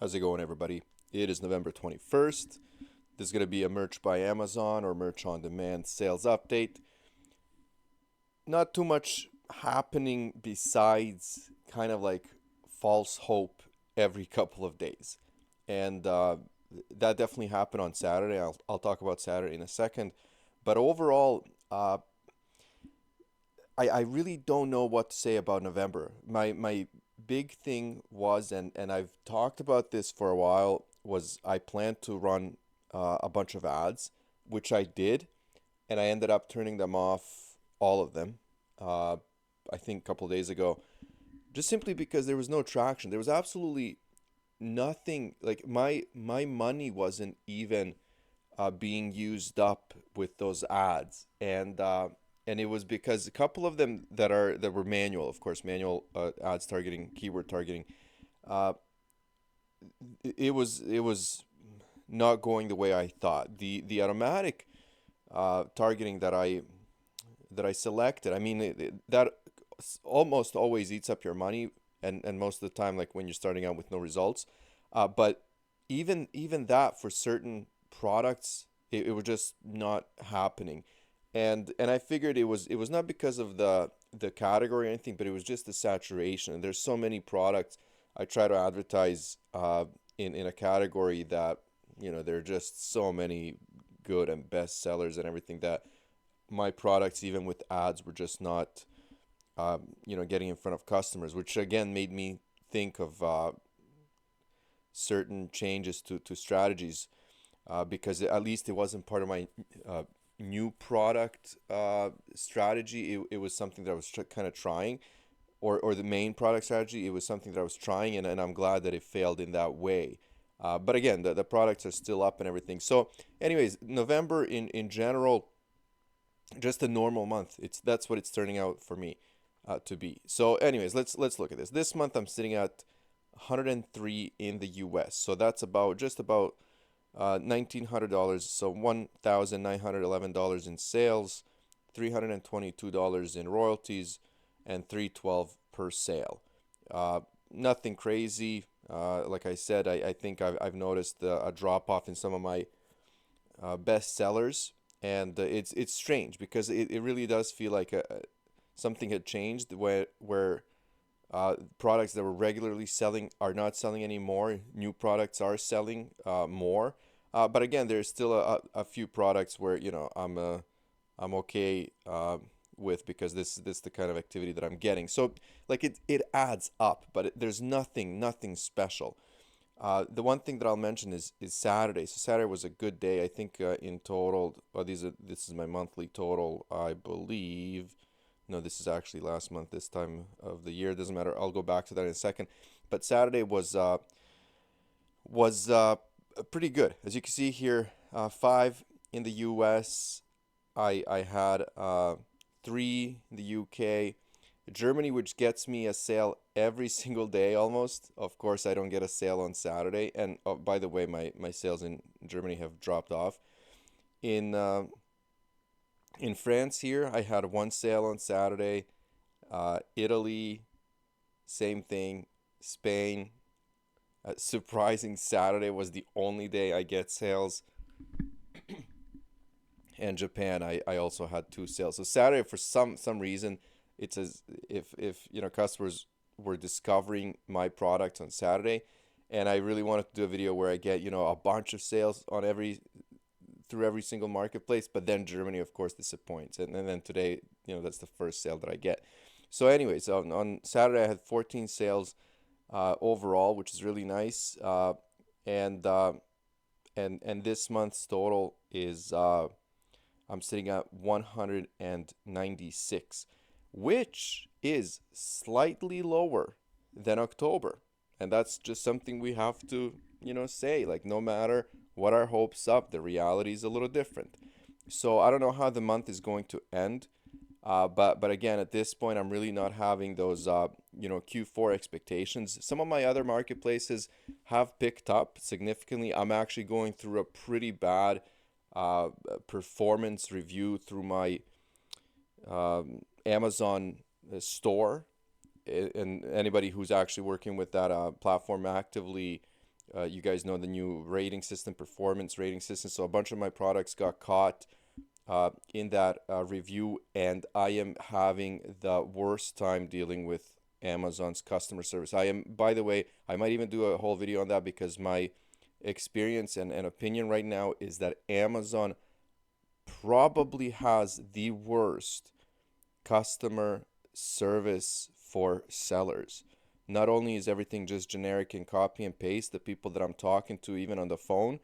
How's it going, everybody? It is November 21st. This is going to be a merch by Amazon or merch on demand sales update. Not too much happening besides kind of like false hope every couple of days. And that definitely happened on Saturday. I'll talk about Saturday in a second. But overall, I really don't know what to say about November. My big thing was, and I've talked about this for a while, was I planned to run a bunch of ads, which I did, and I ended up turning them off, all of them, uh, I think a couple of days ago, just simply because there was no traction. There was absolutely nothing, like my money wasn't even being used up with those ads, and it was because a couple of them that were manual, of course, manual ads targeting, keyword targeting. Uh, it was not going the way I thought. The automatic targeting that I selected. I mean, that almost always eats up your money, and most of the time, like when you're starting out with no results. But even that for certain products, it was just not happening, and I figured it was not because of the category or anything, but it was just the saturation. And there's so many products I try to advertise in a category that there are just so many good and best sellers and everything that my products, even with ads, were just not getting in front of customers, which again made me think of certain changes to strategies, because at least it wasn't part of my new product strategy. It was something that I was kind of trying, or the main product strategy. It was something that I was trying, and I'm glad that it failed in that way. But again, the products are still up and everything. So, anyways, November in general, just a normal month. That's what it's turning out for me to be. So, anyways, let's look at this. This month I'm sitting at 103 in the U.S. So that's just about $1,900. So $1,911 in sales, $322 in royalties, and $312 per sale. Nothing crazy. Like I said, I think I've noticed a drop off in some of my best sellers, and it's strange because it really does feel like something had changed where products that were regularly selling are not selling anymore. New products are selling more, but again, there's still a few products where I'm okay with, because this is the kind of activity that I'm getting. So like it adds up, but there's nothing special. The one thing that I'll mention is Saturday. So Saturday was a good day. I think in total, this is my monthly total, I believe. No, this is actually last month, this time of the year. Doesn't matter. I'll go back to that in a second. But Saturday was pretty good. As you can see here, five in the U.S. I had three in the UK. Germany, which gets me a sale every single day almost. Of course, I don't get a sale on Saturday. And by the way, my sales in Germany have dropped off. In in France here, I had one sale on Saturday. Italy, same thing. Spain, surprising, Saturday was the only day I get sales. And Japan, I also had two sales. So Saturday, for some reason, it's as if customers were discovering my product on Saturday, and I really wanted to do a video where I get a bunch of sales on through every single marketplace. But then Germany, of course, disappoints, and then today, that's the first sale that I get. So, anyways, on Saturday I had 14 sales overall, which is really nice. And and this month's total is I'm sitting at 196, which is slightly lower than October. And that's just something we have to, say. Like, no matter what our hopes up, the reality is a little different. So I don't know how the month is going to end. But again, at this point, I'm really not having those Q4 expectations. Some of my other marketplaces have picked up significantly. I'm actually going through a pretty bad uh, performance review through my Amazon store. And anybody who's actually working with that platform actively You guys know the new rating system, performance rating system. So a bunch of my products got caught in that review, and I am having the worst time dealing with Amazon's customer service. I am, by the way, I might even do a whole video on that because my experience and opinion right now is that Amazon probably has the worst customer service for sellers. Not only is everything just generic and copy and paste, the people that I'm talking to, even on the phone,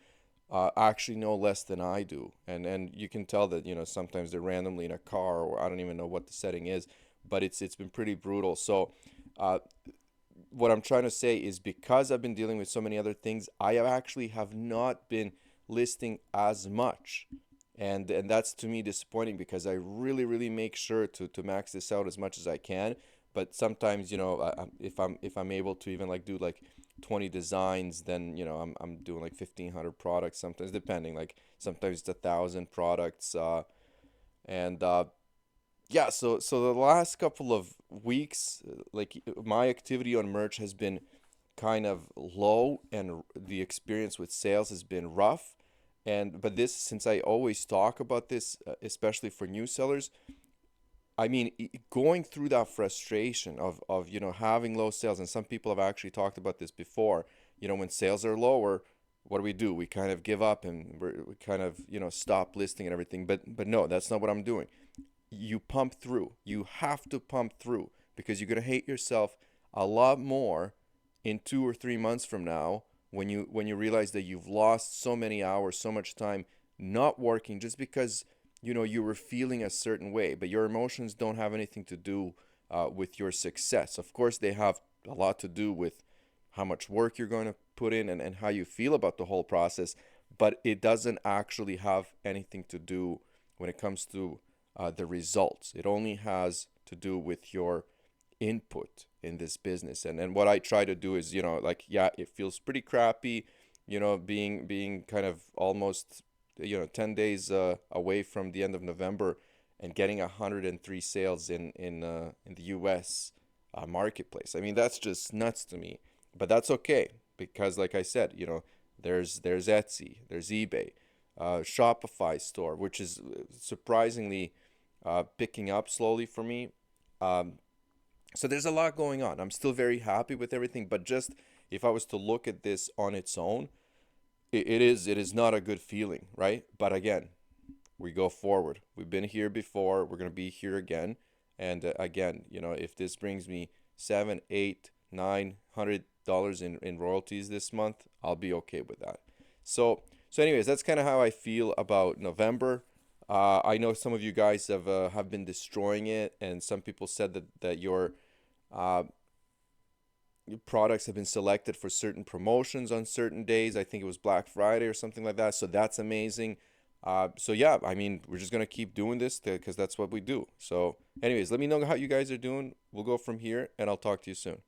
actually know less than I do. And you can tell that, sometimes they're randomly in a car, or I don't even know what the setting is, but it's been pretty brutal. So uh, what I'm trying to say is, because I've been dealing with so many other things, I actually have not been listing as much. And that's to me disappointing, because I really, really make sure to max this out as much as I can. But sometimes, if I'm able to even like do like 20 designs, then I'm doing like 1,500 products sometimes, depending. Like sometimes it's 1,000 products, and yeah, so the last couple of weeks, like my activity on merch has been kind of low, and the experience with sales has been rough. And but this, since I always talk about this, especially for new sellers, I mean, going through that frustration of having low sales, and some people have actually talked about this before. When sales are lower, what do? We kind of give up, and we kind of stop listing and everything. But no, that's not what I'm doing. You pump through. You have to pump through, because you're gonna hate yourself a lot more in 2 or 3 months from now, when you realize that you've lost so many hours, so much time not working, just because you were feeling a certain way. But your emotions don't have anything to do with your success. Of course, they have a lot to do with how much work you're going to put in, and how you feel about the whole process. But it doesn't actually have anything to do when it comes to the results. It only has to do with your input in this business. And what I try to do is, like, yeah, it feels pretty crappy, being kind of almost 10 days away from the end of November, and getting 103 sales in the US marketplace. I mean, that's just nuts to me. But that's okay, because like I said, there's Etsy, there's eBay, Shopify store, which is surprisingly picking up slowly for me. Um, so there's a lot going on. I'm still very happy with everything, but just if I was to look at this on its own, it is not a good feeling, right? But again, we go forward. We've been here before. We're gonna be here again, and again, if this brings me seven, eight, $900 in royalties this month, I'll be okay with that. So anyways, that's kind of how I feel about November. I know some of you guys have been destroying it, and some people said that uh, your products have been selected for certain promotions on certain days. I think it was Black Friday or something like that. So that's amazing. So yeah, I mean, we're just gonna keep doing this because that's what we do. So, anyways, let me know how you guys are doing. We'll go from here, and I'll talk to you soon.